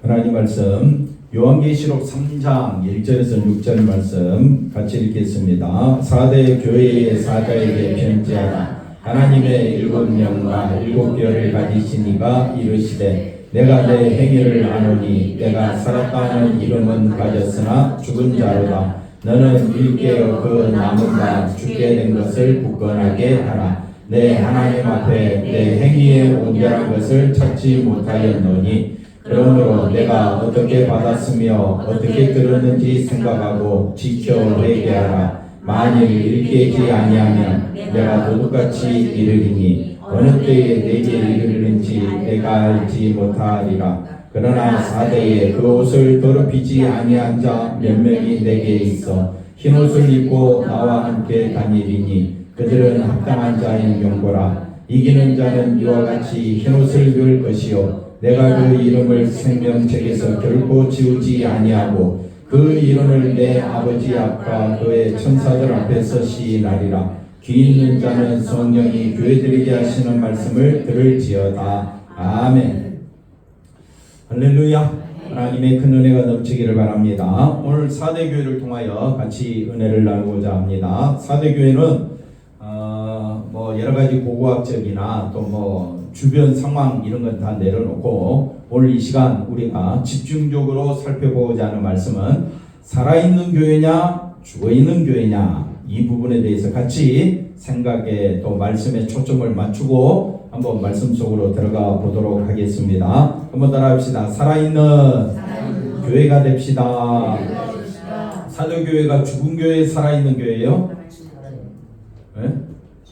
하나님 말씀 요한계시록 3장 1절에서 6절 말씀 같이 읽겠습니다. 4대 교회의 사자에게 편지하라. 하나님의 일곱 명과 일곱 별을 가지신 이가 이르시되 내가 내 행위를 아노니 내가 살았다 하는 이름은 가졌으나 죽은 자로다. 너는 일깨어 그 남은가 죽게 된 것을 굳건하게 하라. 내 하나님 앞에 내 행위에 온전한 것을 찾지 못하였노니 그러므로 내가 어떻게 받았으며 어떻게 들었는지 생각하고 지켜 회개하라. 만일 일깨지 아니하면 내가 도둑같이 이르리니 어느 때에 내게 이르는지 내가 알지 못하리라. 그러나 사대에 그 옷을 더럽히지 아니한 자 몇 명이 내게 있어 흰옷을 입고 나와 함께 다니리니 그들은 합당한 자인 용고라. 이기는 자는 이와 같이 흰옷을 입을 것이요 내가 그 이름을 생명책에서 결코 지우지 아니하고 그 이름을 내 아버지 앞과 그의 천사들 앞에서 시인하리라. 귀 있는 자는 성령이 교회들에게 하시는 말씀을 들을지어다. 아멘. 할렐루야. 하나님의 큰 은혜가 넘치기를 바랍니다. 오늘 4대 교회를 통하여 같이 은혜를 나누고자 합니다. 4대 교회는 여러 가지 고고학적이나 또 주변 상황 이런 건 다 내려놓고 오늘 이 시간 우리가 집중적으로 살펴보고자 하는 말씀은 살아있는 교회냐 죽어있는 교회냐 이 부분에 대해서 같이 생각에 또 말씀에 초점을 맞추고 한번 말씀 속으로 들어가 보도록 하겠습니다. 한번 따라합시다. 살아있는 교회가 됩시다. 사도교회가 죽은 교회 살아있는 교회예요? 네?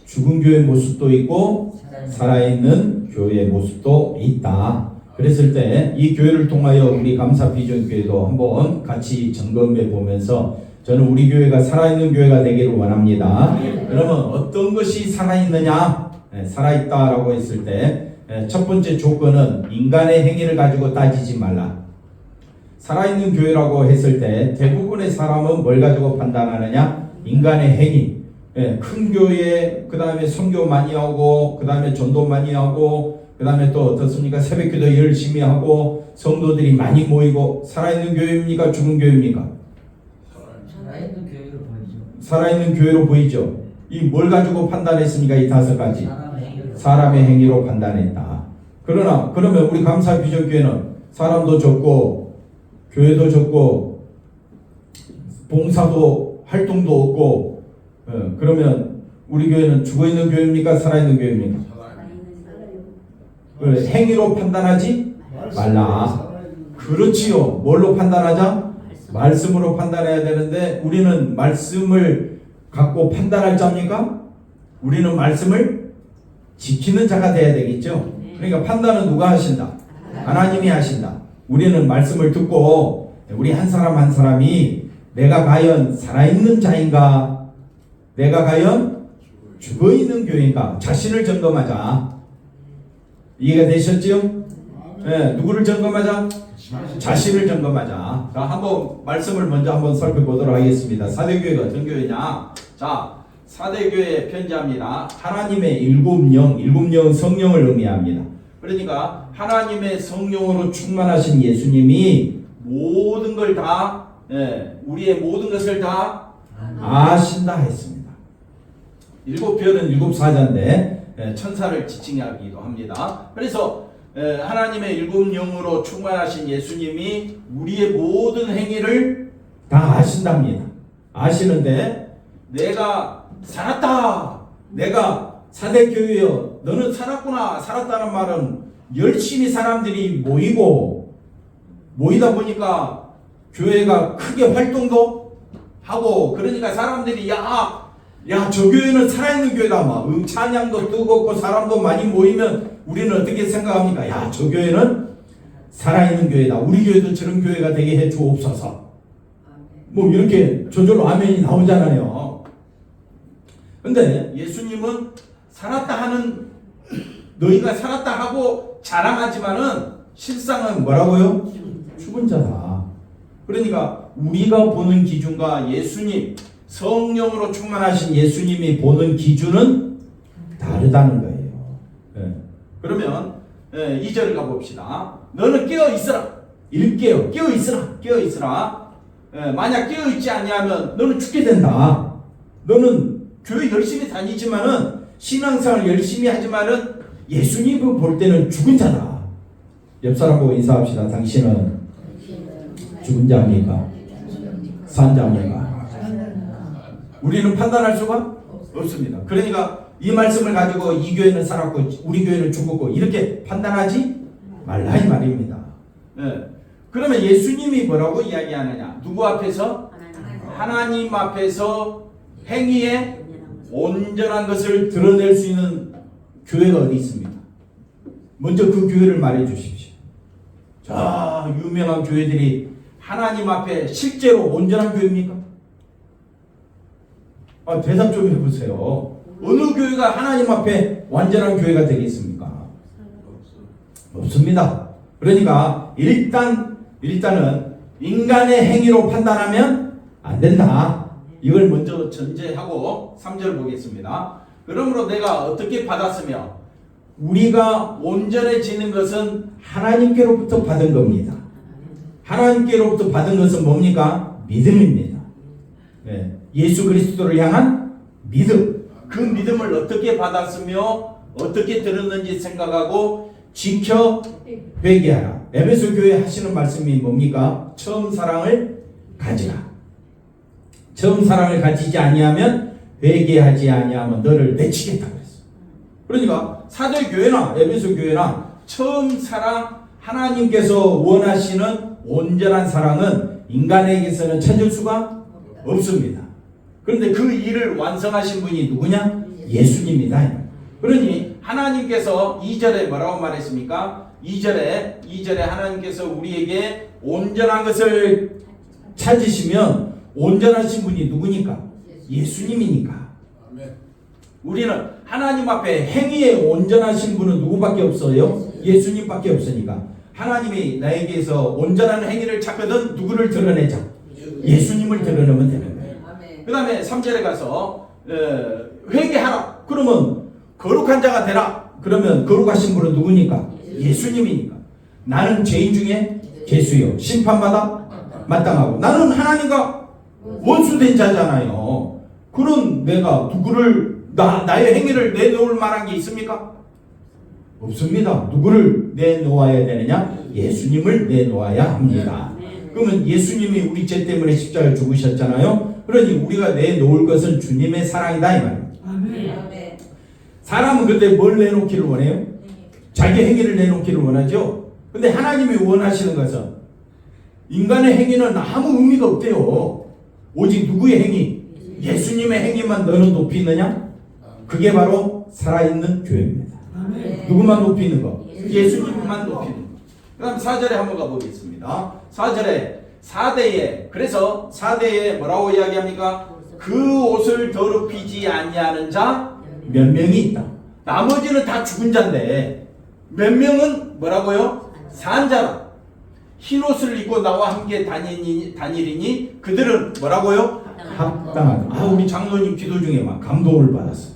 죽은 교회 모습도 있고 살아있는 교회의 모습도 있다. 그랬을 때 이 교회를 통하여 우리 감사비전교회도 한번 같이 점검해 보면서 저는 우리 교회가 살아있는 교회가 되기를 원합니다. 그러면 어떤 것이 살아있느냐? 살아있다라고 했을 때 첫 번째 조건은 인간의 행위를 가지고 따지지 말라. 살아있는 교회라고 했을 때 대부분의 사람은 뭘 가지고 판단하느냐? 인간의 행위. 큰 교회, 그 다음에 선교 많이 하고, 그 다음에 전도 많이 하고, 그 다음에 또 어떻습니까? 새벽기도 열심히 하고, 성도들이 많이 모이고, 살아있는 교회입니까? 죽은 교회입니까? 살아있는 교회로 보이죠. 살아있는 교회로 보이죠. 이 뭘 가지고 판단했습니까? 이 다섯 가지. 사람의 행위로 판단했다. 그러면 우리 감사비전교회는 사람도 적고, 교회도 적고, 봉사도 활동도 없고, 그러면 우리 교회는 죽어있는 교회입니까? 살아있는 교회입니까? 행위로 판단하지 말라. 그렇지요. 뭘로 판단하자? 말씀으로 판단해야 되는데 우리는 말씀을 갖고 판단할 자입니까? 우리는 말씀을 지키는 자가 돼야 되겠죠. 그러니까 판단은 누가 하신다? 하나님이 하신다. 우리는 말씀을 듣고 우리 한 사람 한 사람이 내가 과연 살아있는 자인가? 내가 과연 죽어있는 교회인가? 자신을 점검하자. 이해가 되셨죠? 네, 누구를 점검하자? 자신을 점검하자. 자, 한번 말씀을 먼저 한번 살펴보도록 하겠습니다. 사대교회가 어떤 교회냐? 자, 사대교회 편지합니다. 하나님의 일곱 영은 성령을 의미합니다. 그러니까 하나님의 성령으로 충만하신 예수님이 모든 걸 다, 우리의 모든 것을 다 아신다 했습니다. 일곱 별은 일곱 사자인데 천사를 지칭하기도 합니다. 그래서 하나님의 일곱 영으로 충만하신 예수님이 우리의 모든 행위를 다 아신답니다. 아시는데 내가 살았다. 내가 사대교회여 너는 살았구나. 살았다는 말은 열심히 사람들이 모이다 보니까 교회가 크게 활동도 하고 그러니까 사람들이 저 교회는 살아있는 교회다. 막 찬양도 뜨겁고 사람도 많이 모이면 우리는 어떻게 생각합니까? 저 교회는 살아있는 교회다. 우리 교회도 저런 교회가 되게 해 주옵소서. 이렇게 저절로 아멘이 나오잖아요. 근데 예수님은 살았다 하는 너희가 살았다 하고 자랑하지만은 실상은 뭐라고요? 죽은 자다. 그러니까 우리가 보는 기준과 예수님 성령으로 충만하신 예수님이 보는 기준은 다르다는 거예요. 그러면 2절 가봅시다. 너는 깨어 있어라. 일깨어 깨어 있으라. 만약 깨어 있지 아니하면 너는 죽게 된다. 너는 교회 열심히 다니지만은 신앙생활 열심히 하지만은 예수님을 볼 때는 죽은 자다. 옆 사람 보고 인사합시다. 당신은 죽은 자입니까? 산 자입니까? 우리는 판단할 수가 없습니다. 그러니까 이 말씀을 가지고 이 교회는 살았고 우리 교회는 죽었고 이렇게 판단하지 말라 이 말입니다. 그러면 예수님이 뭐라고 이야기하느냐? 누구 앞에서? 하나님 앞에서 행위에 온전한 것을 드러낼 수 있는 교회가 어디 있습니까? 먼저 그 교회를 말해 주십시오. 자, 유명한 교회들이 하나님 앞에 실제로 온전한 교회입니까? 대답 좀 해보세요. 어느 교회가 하나님 앞에 완전한 교회가 되겠습니까? 없습니다. 그러니까 일단은 인간의 행위로 판단하면 안 된다. 이걸 먼저 전제하고 3절 보겠습니다. 그러므로 내가 어떻게 받았으며 우리가 온전해지는 것은 하나님께로부터 받은 겁니다. 하나님께로부터 받은 것은 뭡니까? 믿음입니다. 예수 그리스도를 향한 믿음. 그 믿음을 어떻게 받았으며 어떻게 들었는지 생각하고 지켜 회개하라. 에베소 교회 하시는 말씀이 뭡니까? 처음 사랑을 가지라. 처음 사랑을 가지지 아니하면 회개하지 아니하면 너를 내치겠다 그랬어. 그러니까 사도 교회나 에베소 교회나 처음 사랑 하나님께서 원하시는 온전한 사랑은 인간에게서는 찾을 수가 없습니다. 그런데 그 일을 완성하신 분이 누구냐? 예수님이다. 그러니 하나님께서 2절에 뭐라고 말했습니까? 2절에 하나님께서 우리에게 온전한 것을 찾으시면 온전하신 분이 누구니까? 예수님이니까. 우리는 하나님 앞에 행위에 온전하신 분은 누구밖에 없어요? 예수님밖에 없으니까. 하나님이 나에게서 온전한 행위를 찾거든 누구를 드러내자? 예수님을 드러내면 되는 거예요. 그 다음에 3절에 가서 회개하라. 그러면 거룩한 자가 되라. 그러면 거룩하신 분은 누구니까? 예수님이니까. 나는 죄인 중에 죄수요. 심판마다 마땅하고. 나는 하나님과 원수된 자잖아요. 그런 내가 누구를 나의 행위를 내놓을 만한 게 있습니까? 없습니다. 누구를 내놓아야 되느냐? 예수님을 내놓아야 합니다. 그러면 예수님이 우리 죄 때문에 십자가에 죽으셨잖아요. 그러니 우리가 내놓을 것은 주님의 사랑이다 이 말입니다. 사람은 근데 뭘 내놓기를 원해요? 자기 행위를 내놓기를 원하죠. 근데 하나님이 원하시는 것은 인간의 행위는 아무 의미가 없대요. 오직 누구의 행위? 예수님의 행위만 너는 높이느냐? 그게 바로 살아있는 교회입니다. 누구만 높이는 거? 예수님만 높이는 거. 그 다음 4절에 한번 가보겠습니다. 4절에 4대에 그래서 4대에 뭐라고 이야기합니까? 그 옷을 더럽히지 아니하는 자 몇 명이 있다. 나머지는 다 죽은 자인데 몇 명은 뭐라고요? 산 자라. 흰 옷을 입고 나와 함께 다니리니 그들은 뭐라고요? 합당하다. 우리 장로님 기도 중에 막 감동을 받았어.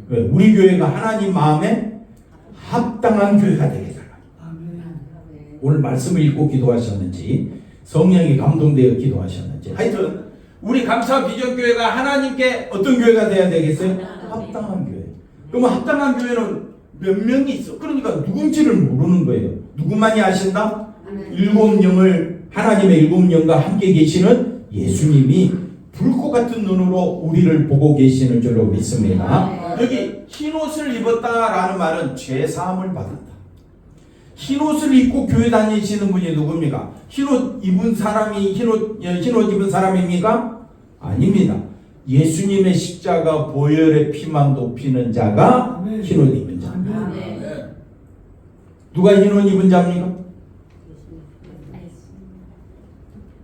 왜? 우리 교회가 하나님 마음에 합당한 교회가 되게 달라. 오늘 말씀을 읽고 기도하셨는지 성령이 감동되어 기도하셨는지 하여튼 우리 감사 비전교회가 하나님께 어떤 교회가 돼야 되겠어요? 합당한 교회. 그러면 합당한 교회는 몇 명이 있어. 그러니까 누군지를 모르는 거예요. 누구만이 아신다? 하나님의 일곱 영과 함께 계시는 예수님이 불꽃 같은 눈으로 우리를 보고 계시는 줄로 믿습니다. 여기 흰옷을 입었다라는 말은 죄사함을 받았다. 흰옷을 입고 교회 다니시는 분이 누굽니까? 흰옷 입은 사람이 흰옷 입은 사람입니까? 아닙니다. 예수님의 십자가 보혈의 피만 높이는 자가 흰옷 입은 자. 누가 흰옷 입은 자입니까?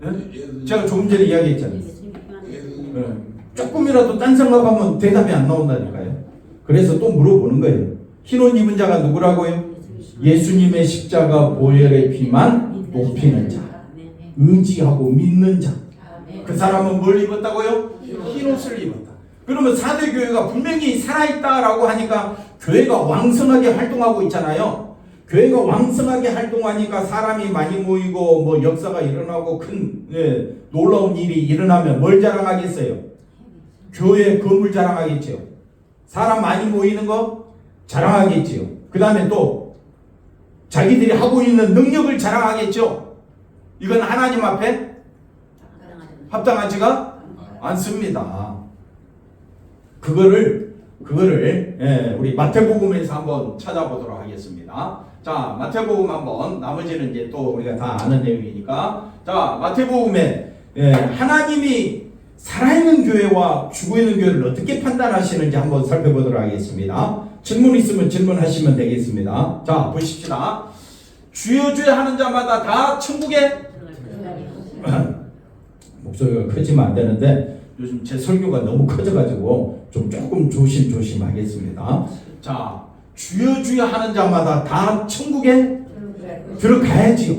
네? 제가 조금 전에 이야기했잖아요. 조금이라도 딴 생각하면 대답이 안 나온다니까요. 그래서 또 물어보는 거예요. 흰옷 입은 자가 누구라고요? 예수님의 십자가 보혈의 피만 높이는 자, 의지하고 믿는 자. 그 사람은 뭘 입었다고요? 흰옷을 입었다. 그러면 4대 교회가 분명히 살아있다라고 하니까 교회가 왕성하게 활동하고 있잖아요. 교회가 왕성하게 활동하니까 사람이 많이 모이고 뭐 역사가 일어나고 큰 놀라운 일이 일어나면 뭘 자랑하겠어요? 교회 건물 자랑하겠지요. 사람 많이 모이는 거 자랑하겠지요. 그 다음에 또 자기들이 하고 있는 능력을 자랑하겠죠. 이건 하나님 앞에 합당하지가 않습니다. 그거를 우리 마태복음에서 한번 찾아보도록 하겠습니다. 자, 마태복음 한번, 나머지는 이제 또 우리가 다 아는 내용이니까. 자, 마태복음에 하나님이 살아있는 교회와 죽어있는 교회를 어떻게 판단하시는지 한번 살펴보도록 하겠습니다. 질문 있으면 질문하시면 되겠습니다. 자, 보십시다. 주여 주여 하는 자마다 다 천국에 목소리가 커지면 안 되는데 요즘 제 설교가 너무 커져가지고 조금 조심하겠습니다. 자, 주여 주여 하는 자마다 다 천국에 들어가야지요.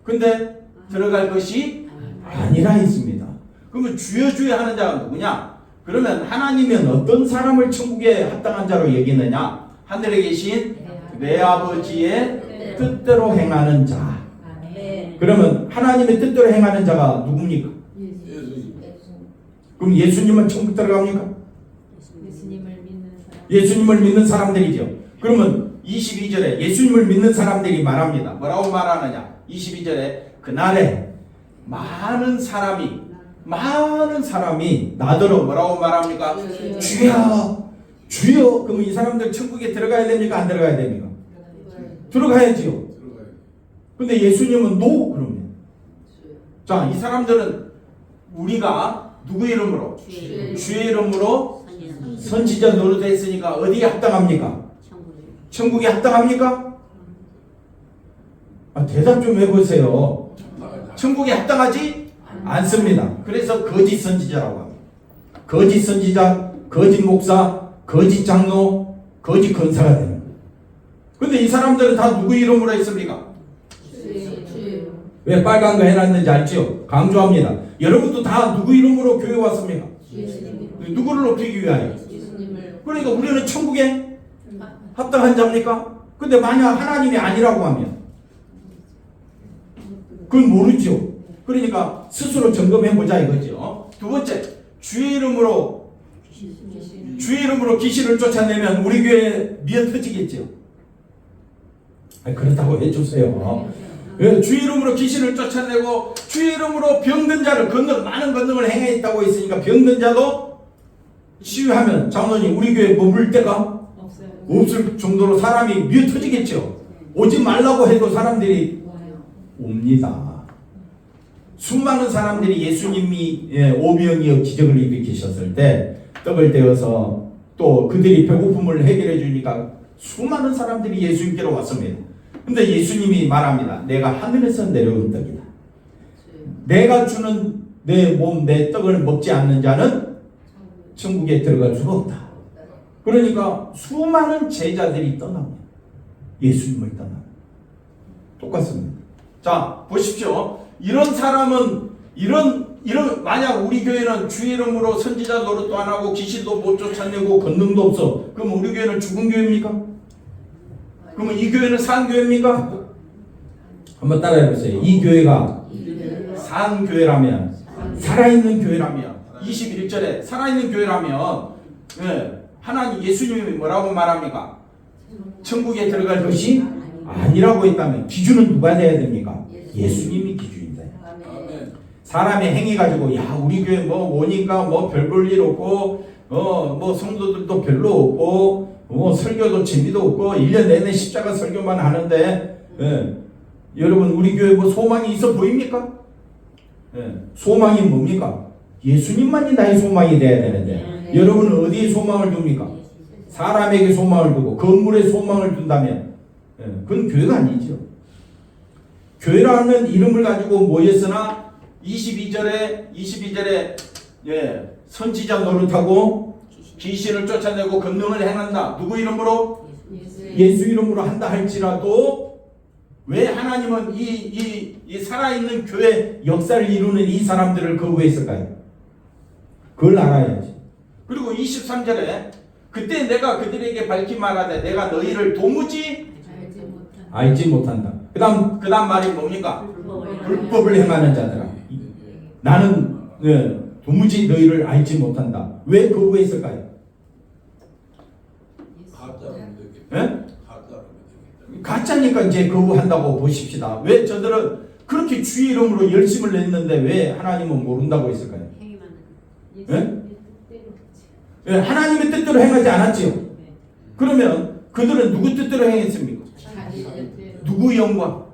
근데 들어갈 것이 아니라 했습니다. 그러면 주여 주여 하는 자가 누구냐? 그러면 하나님은 어떤 사람을 천국에 합당한 자로 여기느냐? 하늘에 계신 내 아버지의 뜻대로 행하는 자. 그러면 하나님의 뜻대로 행하는 자가 누굽니까? 그럼 예수님은 천국 들어갑니까? 예수님을 믿는 사람들이죠. 그러면 22절에 예수님을 믿는 사람들이 말합니다. 뭐라고 말하느냐? 22절에 그날에 많은 사람이 나더러 뭐라고 말합니까? 주여. 그러면 이 사람들 천국에 들어가야 됩니까? 안 들어가야 됩니까? 들어가야지요. 근데 예수님은 노 그러면. 자, 이 사람들은 우리가 누구 이름으로? 주의 이름으로 선지자 노릇했으니까 어디에 합당합니까? 천국에 합당합니까? 대답 좀 해보세요. 천국에 합당하지 않습니다. 그래서 거짓 선지자라고 합니다. 거짓 선지자, 거짓 목사, 거짓 장로, 거짓 권사가 됩니다. 근데 이 사람들은 다 누구 이름으로 했습니까? 왜 빨간 거 해놨는지 알죠? 강조합니다. 여러분도 다 누구 이름으로 교회 왔습니까? 누구를 높이기 위하여? 그러니까 우리는 천국에 합당한 자입니까? 근데 만약 하나님이 아니라고 하면 그건 모르죠. 그러니까 스스로 점검해보자 이거죠. 두 번째, 주의 이름으로 귀신을 쫓아내면 우리 교회 미어터지겠죠. 그렇다고 해주세요. 주의 이름으로 귀신을 쫓아내고 주의 이름으로 병든 자를 많은 권능을 행했다고 했으니까 병든 자도 치유하면 장로님 우리 교회에 머물 데가 없을 정도로 사람이 미어터지겠죠. 오지 말라고 해도 사람들이 옵니다. 수많은 사람들이 예수님이 오병이어 기적을 일으키셨을 때 떡을 떼어서 또 그들이 배고픔을 해결해 주니까 수많은 사람들이 예수님께로 왔습니다. 근데 예수님이 말합니다. 내가 하늘에서 내려온 떡이다. 내가 주는 내 몸, 내 떡을 먹지 않는 자는 천국에 들어갈 수가 없다. 그러니까 수많은 제자들이 떠납니다. 예수님을 떠납니다. 똑같습니다. 자, 보십시오. 이런 사람은 만약 우리 교회는 주의 이름으로 선지자 노릇도 안 하고 귀신도 못 쫓아내고 권능도 없어. 그럼 우리 교회는 죽은 교회입니까? 그러면 이 교회는 산 교회입니까? 한번 따라해보세요. 이 교회가 산 교회라면, 살아있는 교회라면, 21절에 살아있는 교회라면, 하나님 예수님이 뭐라고 말합니까? 천국에 들어갈 것이 아니라고 했다면 기준은 누가 돼야 됩니까? 예수님이 기준이다. 사람의 행위 가지고 야 우리 교회 뭐 오니까 뭐 별 볼 일 없고 뭐 성도들도 별로 없고 뭐 설교도 재미도 없고 1년 내내 십자가 설교만 하는데 여러분 우리 교회 뭐 소망이 있어 보입니까? 소망이 뭡니까? 예수님만이 나의 소망이 돼야 되는데 여러분은 어디에 소망을 둡니까? 사람에게 소망을 두고 건물에 소망을 둔다면 그건 교회가 아니죠. 교회라는 이름을 가지고 모였으나 22절에 선지자 노릇하고 귀신을 쫓아내고 권능을 행한다. 누구 이름으로? 예수 이름으로 한다 할지라도 왜 하나님은 이 살아있는 교회 역사를 이루는 이 사람들을 거부했을까요? 그걸 알아야지. 그리고 23절에 그때 내가 그들에게 밝히 말하되 내가 너희를 도무지 알지 못한 알지 못한다. 그다음 말이 뭡니까? 불법을 행하는 자들아. 나는 도무지 너희를 알지 못한다. 왜 거부했을까요? 예? 가짜니까 이제 거부한다고 보십시다. 왜 저들은 그렇게 주의 이름으로 열심을 냈는데 왜 하나님은 모른다고 했을까요? 행위만 예? 예, 하나님의 뜻대로 행하지 않았지요. 그러면 그들은 누구 뜻대로 행했습니까? 누구 영광?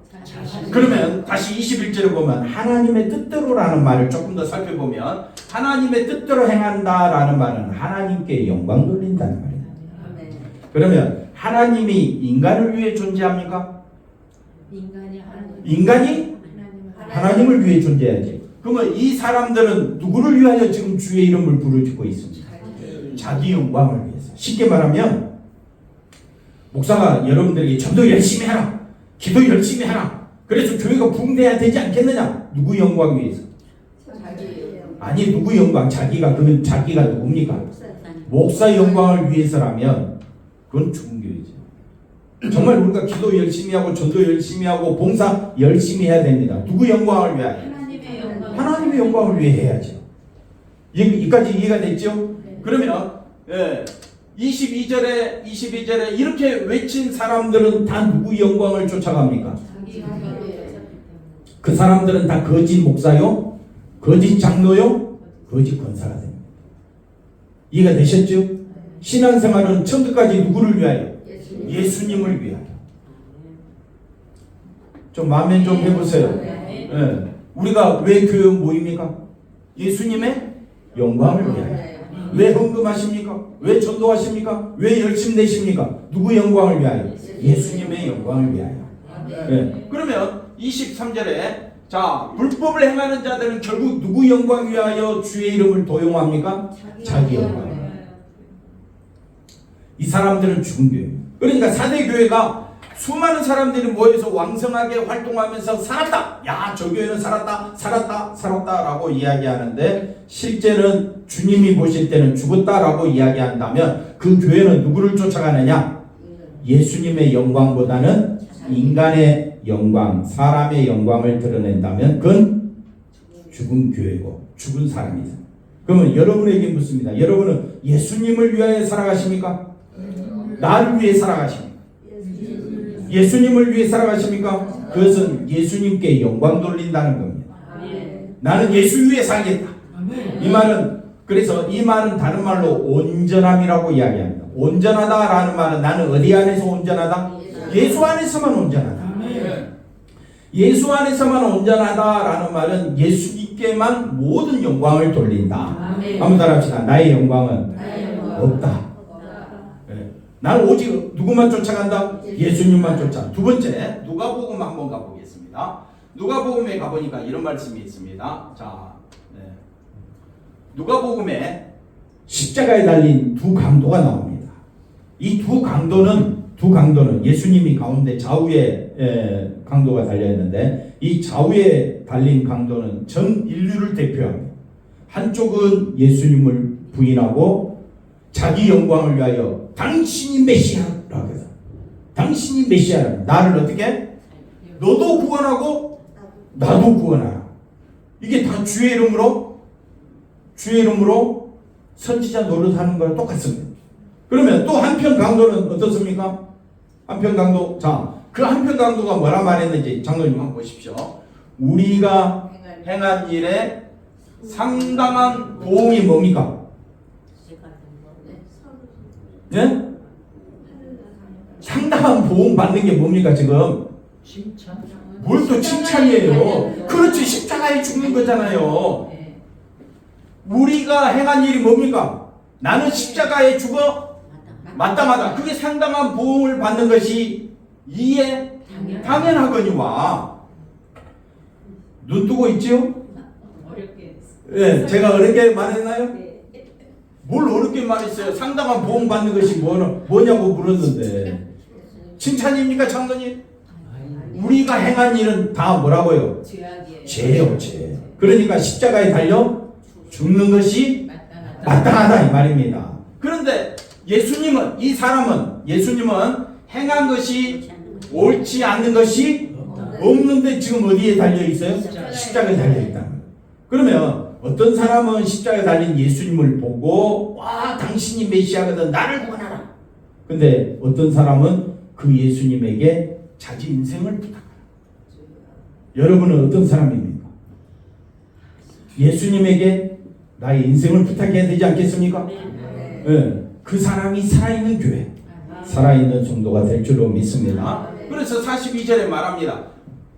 그러면 다시 21절을 보면 하나님의 뜻대로라는 말을 조금 더 살펴보면 하나님의 뜻대로 행한다라는 말은 하나님께 영광 돌린다는 말이에요. 그러면 하나님이 인간을 위해 존재합니까? 인간이 하나님을 위해 존재해야지. 그러면 이 사람들은 누구를 위하여 지금 주의 이름을 부르짖고 있습니까? 자기 영광을 위해서. 쉽게 말하면 목사가 여러분들에게 전도 열심히 하라, 기도 열심히 하라, 그래서 교회가 붕대해야 되지 않겠느냐? 누구 영광 위해서? 아니, 누구 영광? 자기가 누굽니까? 목사 영광을 위해서라면 그건 죽은 교회죠. 정말 우리가 기도 열심히 하고 전도 열심히 하고 봉사 열심히 해야 됩니다. 누구 영광을 위하여? 하나님의 영광을 위해 해야죠. 여기까지 이해가 됐죠? 그러면 22절에 이렇게 외친 사람들은 다 누구 영광을 쫓아갑니까? 그 사람들은 다 거짓 목사요, 거짓 장로요, 거짓 권사가 됩니다. 이해가 되셨죠? 신앙생활은 처음부터까지 누구를 위하여? 예수님을 위하여. 좀 마음에 좀 해보세요. 예. 우리가 왜 교회 모입니까? 예수님의 영광을 위하여. 왜 헌금하십니까? 왜 전도하십니까? 왜 열심 내십니까? 누구 영광을 위하여? 예수님의 영광을 위하여. 예. 그러면 23절에 자, 불법을 행하는 자들은 결국 누구 영광 위하여 주의 이름을 도용합니까? 자기 영광. 이 사람들은 죽은 교회입니다. 그러니까 사대 교회가 수많은 사람들이 모여서 왕성하게 활동하면서 살았다. 야, 저 교회는 살았다라고 이야기하는데 실제는 주님이 보실 때는 죽었다라고 이야기한다면 그 교회는 누구를 쫓아가느냐? 예수님의 영광보다는 인간의 영광, 사람의 영광을 드러낸다면 그건 죽은 교회고 죽은 사람이다. 그러면 여러분에게 묻습니다. 여러분은 예수님을 위하여 살아가십니까? 나를 위해 살아가십니까? 예수님을 위해 살아가십니까? 그것은 예수님께 영광 돌린다는 겁니다. 나는 예수 위해 살겠다. 이 말은, 그래서 이 말은 다른 말로 온전함이라고 이야기합니다. 온전하다라는 말은 나는 어디 안에서 온전하다? 예수 안에서만 온전하다. 예수 안에서만 온전하다라는 말은 예수님께만 모든 영광을 돌린다. 한번 따라합시다. 나의 영광은 없다. 나는 오직 누구만 쫓아간다? 예수님만 쫓아. 두 번째, 누가복음 한번 가보겠습니다. 누가복음에 가보니까 이런 말씀이 있습니다. 자, 누가복음에 십자가에 달린 두 강도가 나옵니다. 이 두 강도는 예수님이 가운데 좌우에 강도가 달려있는데 이 좌우에 달린 강도는 전 인류를 대표합니다. 한쪽은 예수님을 부인하고 자기 영광을 위하여 당신이 메시아라고 해서 당신이 메시아라. 나를 어떻게? 너도 구원하고 나도 구원하라. 이게 다 주의 이름으로 선지자 노릇하는 거랑 똑같습니다. 그러면 또 한편 강도는 어떻습니까? 한편 강도. 자, 그 한편 강도가 뭐라 말했는지 장로님 한번 보십시오. 우리가 행한 일에 상당한 보응이 뭡니까? 예? 상당한 보응 받는 게 뭡니까 지금? 칭찬? 뭘 또 칭찬이에요? 그렇지, 십자가에 죽는 거잖아요. 우리가 행한 일이 뭡니까? 나는 십자가에 죽어 마땅하다. 그게 상당한 보응을 받는 것이 이에 당연하거니와. 눈 뜨고 있지요? 예, 제가 어렵게 말했나요? 뭘 어렵게 말했어요? 상당한 보험 받는 것이 뭐냐고 물었는데 칭찬입니까, 장로님? 우리가 행한 일은 다 뭐라고요? 죄요, 죄. 그러니까 십자가에 달려 죽는 것이 마땅하다 이 말입니다. 그런데 예수님은 이 사람은 예수님은 행한 것이 옳지 않는 것이 없는데 지금 어디에 달려 있어요? 십자가에 달려 있다는 거예요. 그러면 어떤 사람은 십자가에 달린 예수님을 보고 와 당신이 메시아거든 나를 구원하라. 근데 어떤 사람은 그 예수님에게 자기 인생을 부탁해요. 여러분은 어떤 사람입니까? 예수님에게 나의 인생을 부탁해야 되지 않겠습니까? 네. 그 사람이 살아있는 교회, 살아있는 성도가 될 줄로 믿습니다. 그래서 42절에 말합니다.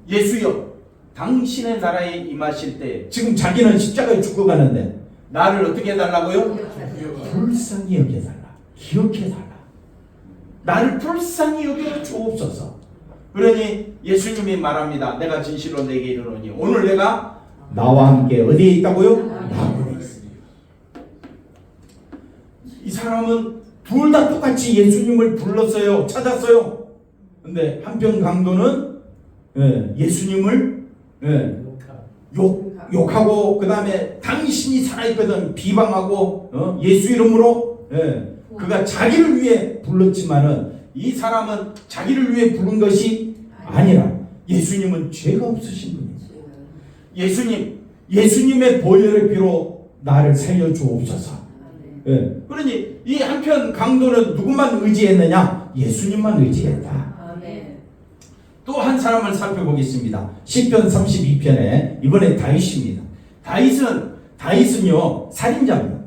예수여 당신의 나라에 임하실 때 지금 자기는 십자가에 죽어가는데 나를 어떻게 해달라고요? 불쌍히 여겨달라. 기억해달라. 나를 불쌍히 여겨 주옵소서. 그러니 예수님이 말합니다. 내가 진실로 내게 이르노니 오늘 내가 나와 함께 어디에 있다고요? 나군에 있습니다. 이 사람은 둘 다 똑같이 예수님을 불렀어요. 찾았어요. 근데 한편 강도는 예수님을 욕하고 그 다음에 당신이 살아있거든 비방하고 예수 이름으로 그가 자기를 위해 불렀지만은 이 사람은 자기를 위해 부른 것이 아니라 예수님은 죄가 없으신 분이에요. 예수님의 보혈의 피로 나를 살려주옵소서. 그러니 이 한편 강도는 누구만 의지했느냐? 예수님만 의지했다. 또 한 사람을 살펴보겠습니다. 시편 32편에 이번에 다윗입니다. 다윗은요 살인자입니다.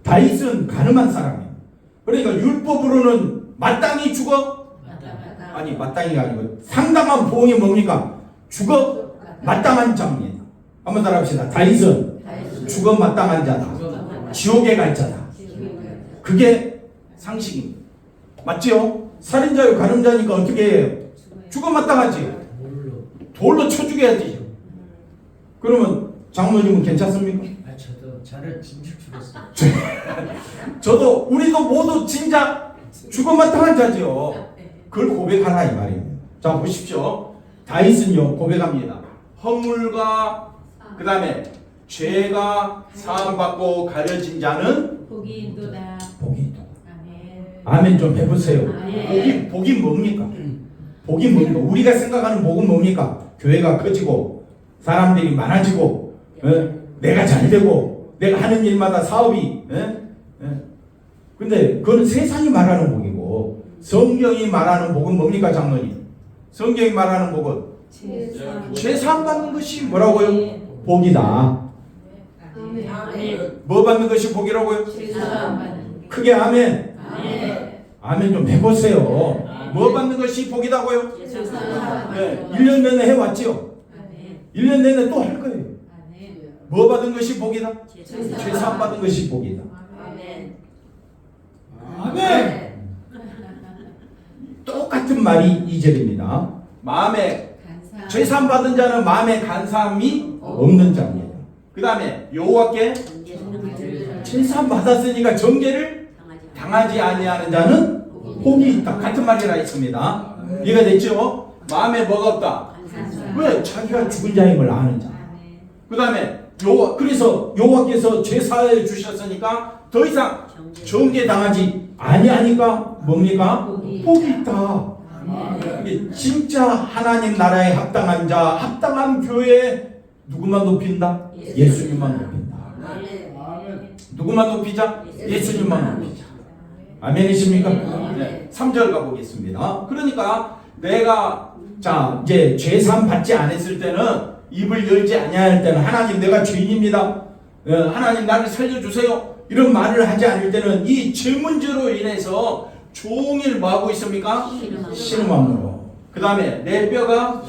다윗은 가늠한 사람이에요. 그러니까 율법으로는 마땅히 죽어? 아니 마땅히가 아니고 상당한 보응이 뭡니까? 죽어 마땅한 자입니다. 한번 따라합시다. 다윗은 죽어 마땅한 자다. 지옥에 갈 자다. 그게 상식입니다. 맞지요? 살인자요 가늠자니까 어떻게 해요? 죽어 마땅하지. 돌로 쳐 죽여야지. 그러면 장로님은 괜찮습니까? 저도 저를 진짜 죽였어요. 저도 우리도 모두 진짜 죽어 마땅한 자지요. 그걸 고백하라 이 말입니다. 자 보십시오. 다윗은요 고백합니다. 허물과 그 다음에 죄가 사함받고 가려진 자는 복이 있도다. 복이 있도다. 아멘. 아멘 좀 해보세요. 아멘. 복이 뭡니까? 복이 뭡니까? 우리가 생각하는 복은 뭡니까? 교회가 커지고 사람들이 많아지고 내가 잘 되고 내가 하는 일마다 사업이 근데 그건 세상이 말하는 복이고 성경이 말하는 복은 뭡니까 장로님? 성경이 말하는 복은 죄 사함 받는 것이 뭐라고요? 복이다. 아멘. 뭐 받는 것이 복이라고요? 아멘. 크게 아멘. 아멘. 아멘 좀 해보세요. 뭐 받는 것이 복이다고요? 네, 1년 내내 해왔죠? 1년 내내 또 할 거예요. 뭐 받은 것이 복이다? 죄 사함 받은 것이 복이다. 아멘. 똑같은 말이 2절입니다. 마음에 죄 사함 받은 자는 마음에 간사함이 없는 자입니다. 그 다음에 여호와께 죄 사함 받았으니까 정죄를 당하지 아니하는 자는 복이 있다. 같은 말이라 했습니다. 이해가 됐죠? 마음에 뭐가 없다? 왜? 자기가 죽은 자임을 아는 자. 그 다음에 그래서 여호와께서 죄 사해 주셨으니까 더 이상 정죄 당하지 아니하니까 뭡니까? 복이 있다. 이게 진짜 하나님 나라에 합당한 자, 합당한 교회에 누구만 높인다? 예수님만 높인다. 누구만 높이자? 예수님만 높이자. 아멘이십니까? 네. 3절 가보겠습니다. 그러니까 내가 이제 죄사함 받지 않았을 때는 입을 열지 아니할 때는 하나님 내가 죄인입니다. 하나님 나를 살려주세요. 이런 말을 하지 않을 때는 이 죄 문제로 인해서 종일 뭐 하고 있습니까? 신음함으로. 그 다음에 내 뼈가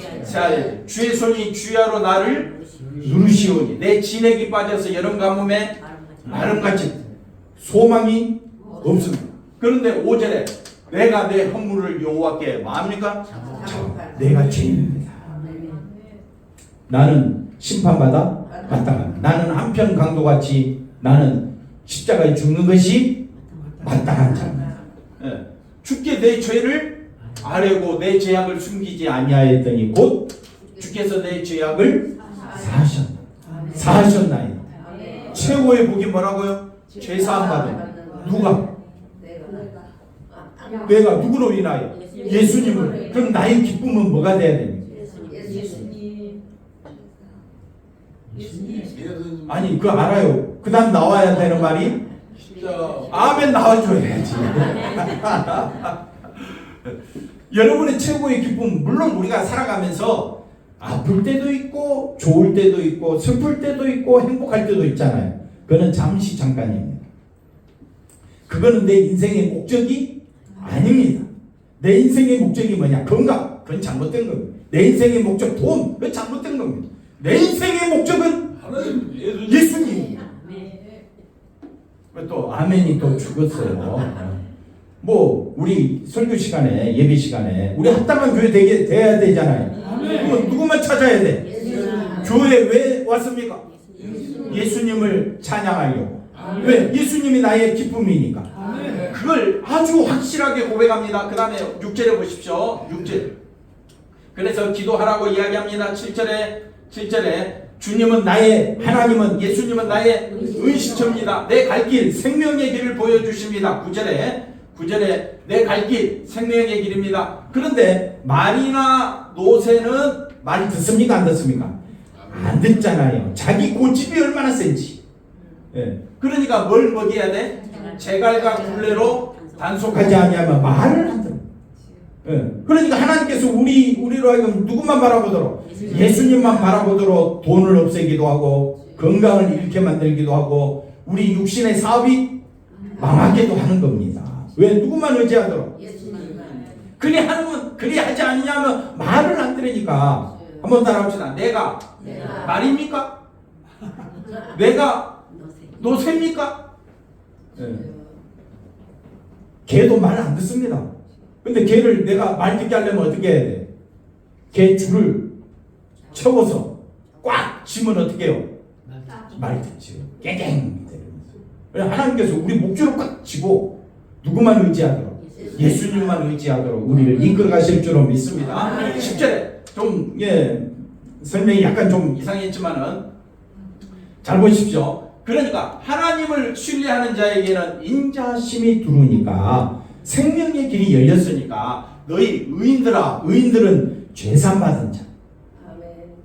주의 손이 주야로 나를 누르시오니 내 진액이 빠져서 여름 가뭄에 마름같이 소망이 없습니다. 그런데 5절에 내가 내 허물을 여호와께 마합니까? 내가 죄인입니다. 나는 심판받아 마땅합니다. 나는 한편 강도같이 나는 십자가에 죽는 것이 마땅한 자입니다. 주께 내 죄를 아뢰고 내 죄악을 숨기지 아니하였더니 곧 주께서 내 죄악을 사하셨나이다. 최고의 복이 뭐라고요? 죄사함 받은 누가? 내가 누구로 인하여? 예수님을. 그럼 나의 기쁨은 뭐가 돼야 됩니까? 예수님. 예수님. 아니 그거 알아요. 그 다음 나와야 되는 말이 진짜. 아멘 나와줘야지. 여러분의 최고의 기쁨, 물론 우리가 살아가면서 아플 때도 있고 좋을 때도 있고 슬플 때도 있고 행복할 때도 있잖아요. 그거는 잠시 잠깐입니다. 그거는 내 인생의 목적이 아닙니다. 내 인생의 목적이 뭐냐? 건강, 그건 잘못된 겁니다. 내 인생의 목적 돈, 그건 잘못된 겁니다. 내 인생의 목적은 하나님 예수님. 또 아멘이 또 죽었어요. 뭐 우리 설교 시간에 예배 시간에 우리 합당한 교회 돼야 되잖아요. 그러면 누구만 찾아야 돼? 교회 왜 왔습니까? 예수님을 찬양하려고. 왜? 예수님이 나의 기쁨이니까. 그걸 아주 확실하게 고백합니다. 그 다음에 6절에 보십시오. 6절. 그래서 기도하라고 이야기합니다. 7절에 주님은 나의, 하나님은, 예수님은 나의 은시처입니다. 내 갈 길, 생명의 길을 보여주십니다. 9절에 내 갈 길, 생명의 길입니다. 그런데 말이나 노새는 말 듣습니까? 안 듣습니까? 안 듣잖아요. 자기 고집이 얼마나 센지. 예. 그러니까 뭘 먹여야 돼? 제갈과 굴레로 단속하지 아니하면 말을 안 들어. 예. 그러니까 하나님께서 우리로 하여금 누구만 바라보도록 예수님만 바라보도록 돈을 없애기도 하고 건강을 잃게 만들기도 하고 우리 육신의 사업이 망하기도 하는 겁니다. 왜? 누구만 의지하도록? 그리 하지 않느냐면 말을 안 들으니까. 한번 따라합시다. 내가 말입니까? 내가 노새입니까? 네. 개도 말 안 듣습니다. 근데 개를 내가 말 듣게 하려면 어떻게 해야 돼? 개 줄을 채워서 꽉 쥐면 어떻게 해요? 말 듣지요. 깨갱. 하나님께서 우리 목줄을 꽉 쥐고 누구만 의지하도록? 예수님만 의지하도록 우리를 이끌어 가실 줄로 믿습니다. 10절에 좀 설명이 약간 좀 이상했지만은 잘 보십시오. 그러니까 하나님을 신뢰하는 자에게는 인자심이 두르니까 생명의 길이 열렸으니까 너희 의인들은 죄산받은 자,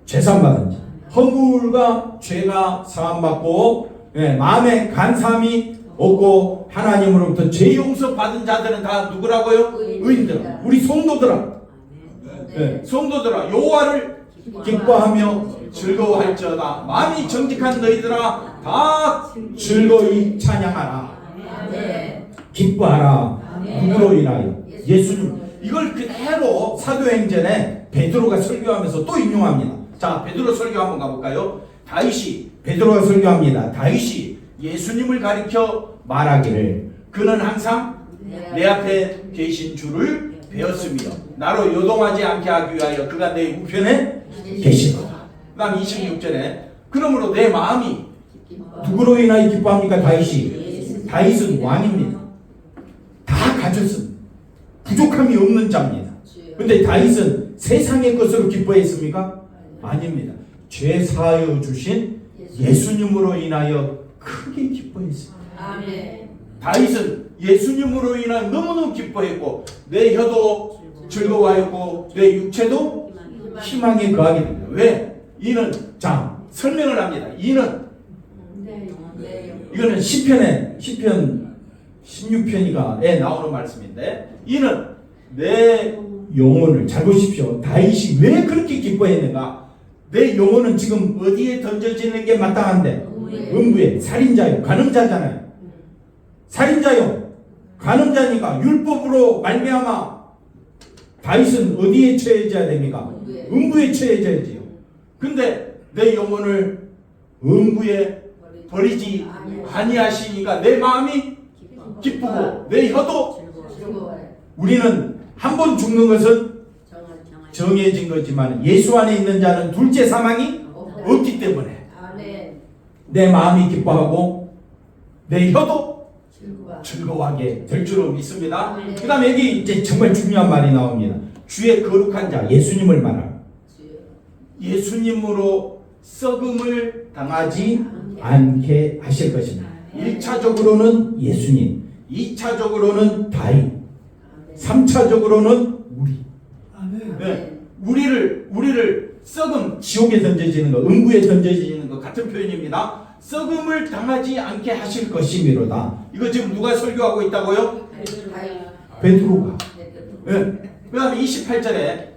죄산받은 자, 허물과 죄가 사함받고 마음에 간사함이 없고 하나님으로부터 죄 용서 받은 자들은 다 누구라고요? 의인들. 우리 성도들아, 성도들아 여호와를 기뻐하며 즐거워할지어다. 마음이 정직한 너희들아 다 즐거이 찬양하라. 기뻐하라. 누구로 인하여? 예수님. 이걸 그대로 사도행전에 베드로가 설교하면서 또 인용합니다. 자, 베드로 설교 한번 가볼까요? 베드로가 설교합니다. 다윗이 예수님을 가리켜 말하기를 그는 항상 내 앞에 계신 줄을 배웠으며 나로 요동하지 않게 하기 위하여 그가 내 우편에 계시도다. 그 다음 26절에 그러므로 내 마음이 누구로 인하여 기뻐합니까? 다윗은 왕입니다. 다 가졌습니다. 부족함이 없는 자입니다. 근데 다윗은 세상의 것으로 기뻐했습니까? 아닙니다. 죄 사하여 주신 예수님으로 인하여 크게 기뻐했습니다. 다윗은 예수님으로 인하여 너무너무 기뻐했고 내 혀도 즐거워하였고 내 육체도 희망에 거하게 됩니다. 왜? 이는 자 설명을 합니다. 이거는 시편 16편에 나오는 말씀인데 이는 내 영혼을 잘 보십시오. 다윗이 왜 그렇게 기뻐했는가? 내 영혼은 지금 어디에 던져지는 게 마땅한데? 음부에. 살인자요. 간음자잖아요. 살인자요. 간음자니까 율법으로 말미암아 다윗은 어디에 처해져야 됩니까? 음부에 처해져야지요. 근데 내 영혼을 음부에 버리지 아니하시니까 내 마음이 기쁘고 내 혀도 우리는 한 번 죽는 것은 정해진 거지만 예수 안에 있는 자는 둘째 사망이 없기 때문에 내 마음이 기뻐하고 내 혀도 즐거워하게 될 줄로 믿습니다. 그 다음에 여기 이제 정말 중요한 말이 나옵니다. 주의 거룩한 자 예수님을 말합니다. 예수님으로 썩음을 당하지 않게 하실 것입니다. 1차적으로는 예수님, 2차적으로는 다윗, 3차적으로는 우리. 네. 우리를 썩음, 지옥에 던져지는 것, 음부에 던져지는 것 같은 표현입니다. 썩음을 당하지 않게 하실 것이미로다. 이거 지금 누가 설교하고 있다고요? 베드로가. 네. 그 다음에 28절에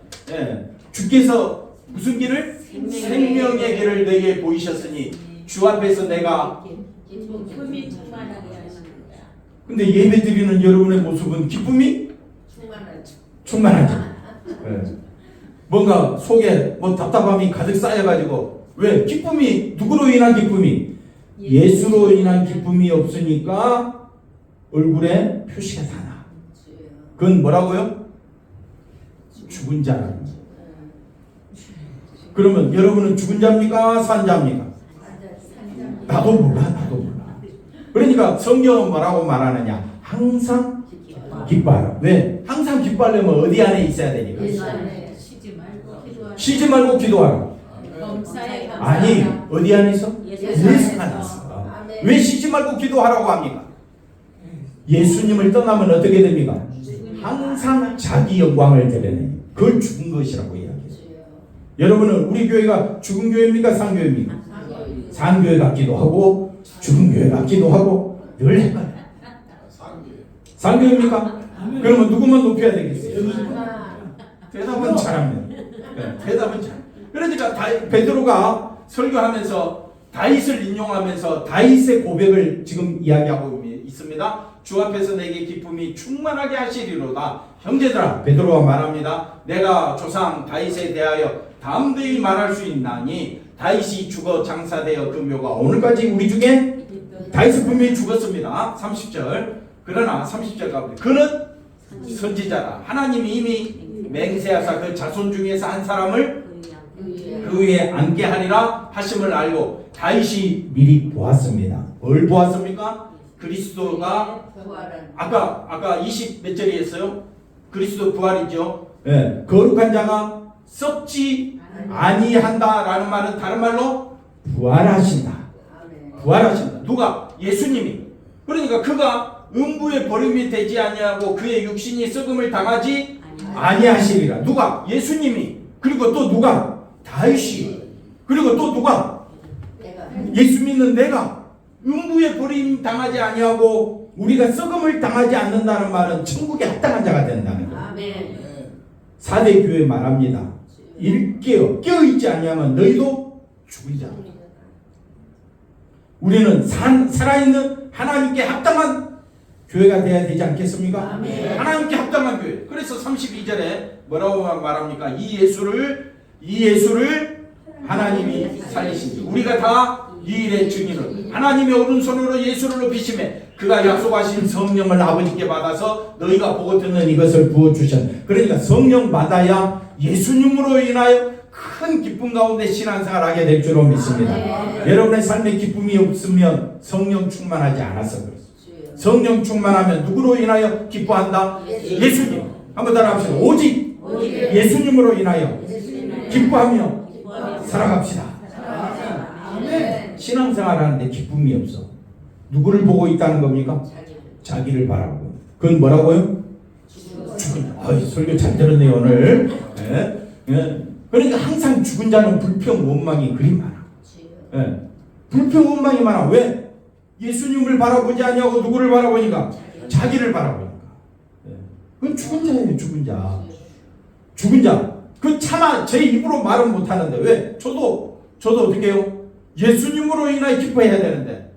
주께서 무슨 길을? 생명의 길을 내게 보이셨으니 주 앞에서 내가. 기쁨이 충만하게 하십니다. 근데 예배 드리는 여러분의 모습은 기쁨이 충만하죠. 네. 뭔가 속에 뭐 답답함이 가득 쌓여가지고 왜? 기쁨이 누구로 인한 기쁨이? 예수로 인한 기쁨이 없으니까 얼굴에 표시가 다 나. 그건 뭐라고요? 죽은 자라는 거예요. 그러면 여러분은 죽은 자입니까? 산 자입니까? 나도 몰라. 그러니까 성경은 뭐라고 말하느냐? 항상 기뻐하라. 왜? 항상 기뻐하려면 어디 안에 있어야 되니까? 쉬지 말고 기도하라. 아니, 어디 안에 있어? 예수 안에 있어. 왜 쉬지 말고 기도하라고 합니까? 예수님을 떠나면 어떻게 됩니까? 항상 자기 영광을 드러내. 그걸 죽은 것이라고 이야기해요. 여러분은 우리 교회가 죽은 교회입니까? 산 교회입니까? 산 교회 같기도 하고 죽은 교회 같기도 하고 늘 헷갈려요. 산 교회입니까? 그러면 누구만 높여야 되겠어요? 대답은 잘합니다. 대답은 잘. 그러니까 베드로가 설교하면서 다윗을 인용하면서 다윗의 고백을 지금 이야기하고 있습니다. 주 앞에서 내게 기쁨이 충만하게 하시리로다. 형제들아, 베드로가 말합니다. 내가 조상 다윗에 대하여 담대히 말할 수 있나니 다윗이 죽어 장사되어 그 묘가 오늘까지 우리 중에 다윗은 분명히 죽었습니다. 30절. 그러나 30절 가보세요. 그는 선지자라. 하나님이 이미 맹세하사 그 자손 중에서 한 사람을 그 위에 앉게 하리라 하심을 알고 다윗이 미리 보았습니다. 뭘 보았습니까? 그리스도가 아까 20 몇 절이 했어요? 그리스도 부활이죠. 예, 거룩한 자가 썩지 아니한다라는 말은 다른 말로 부활하신다. 부활하신다. 누가? 예수님이. 그러니까 그가 음부에 버림이 되지 아니하고 그의 육신이 썩음을 당하지 아니하시리라. 누가? 예수님이. 그리고 또 누가? 다윗이. 그리고 또 누가? 예수 믿는 내가. 음부에 버림 당하지 아니하고 우리가 썩음을 당하지 않는다는 말은 천국에 합당한 자가 된다는 거예요. 사대 교회 말합니다. 깨어있지 아니하면 너희도 죽은 자. 우리는 살아있는 하나님께 합당한 교회가 되어야 되지 않겠습니까? 아멘. 하나님께 합당한 교회. 그래서 32절에 뭐라고 말합니까? 이 예수를 하나님이 살리신지 우리가 다 이 일의 증인을 하나님의 오른손으로 예수를 높이시매 그가 약속하신 성령을 아버지께 받아서 너희가 보고 듣는 이것을 부어주셨. 그러니까 성령 받아야 예수님으로 인하여 큰 기쁨 가운데 신앙생활하게 될 줄로 믿습니다. 여러분의 삶에 기쁨이 없으면 성령 충만하지 않아서 그렇습니다. 성령 충만하면 누구로 인하여 기뻐한다? 예수님. 한번 따라합시다. 오직 예수님으로 인하여 기뻐하며 살아갑시다. 신앙생활 하는데 기쁨이 없어. 누구를 보고 있다는 겁니까? 자기를 바라보고. 그건 뭐라고요? 죽은 자. 설교 잘 들었네요 오늘. 그러니까 항상 죽은 자는 불평 원망이 그리 많아. 불평 원망이 많아. 왜? 예수님을 바라보지 아니하고 누구를 바라보니까? 자기를 바라보니까. 그건 죽은 자예요. 죽은 자. 죽은 자. 그 차마 제 입으로 말은 못하는데 왜? 저도 어떻게 해요? 예수님으로 인하여 기뻐해야 되는데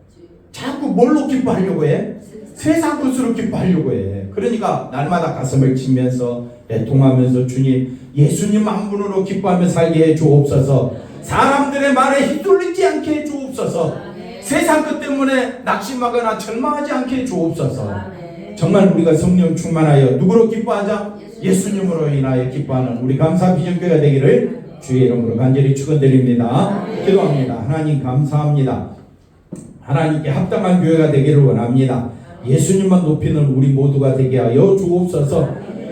자꾸 뭘로 기뻐하려고 해? 세상 것으로 기뻐하려고 해. 그러니까 날마다 가슴을 치면서 애통하면서 주님 예수님 한 분으로 기뻐하며 살게 해 주옵소서. 사람들의 말에 휘둘리지 않게 해 주옵소서. 세상 것 때문에 낙심하거나 절망하지 않게 해 주옵소서. 정말 우리가 성령 충만하여 누구로 기뻐하자? 예수님으로 인하여 기뻐하는 우리 감사 비전교회가 되기를 주의 이름으로 간절히 축원드립니다. 기도합니다. 하나님 감사합니다. 하나님께 합당한 교회가 되기를 원합니다. 예수님만 높이는 우리 모두가 되게 하여 주옵소서.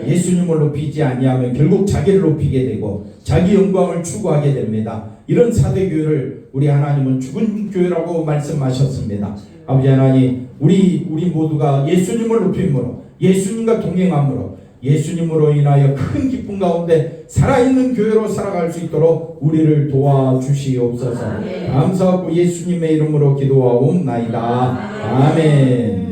예수님을 높이지 아니하면 결국 자기를 높이게 되고 자기 영광을 추구하게 됩니다. 이런 사대교회를 우리 하나님은 죽은 교회라고 말씀하셨습니다. 아버지 하나님 우리 모두가 예수님을 높임으로 예수님과 동행함으로 예수님으로 인하여 큰 기쁨 가운데 살아있는 교회로 살아갈 수 있도록 우리를 도와주시옵소서. 감사하고 예수님의 이름으로 기도하옵나이다. 아멘.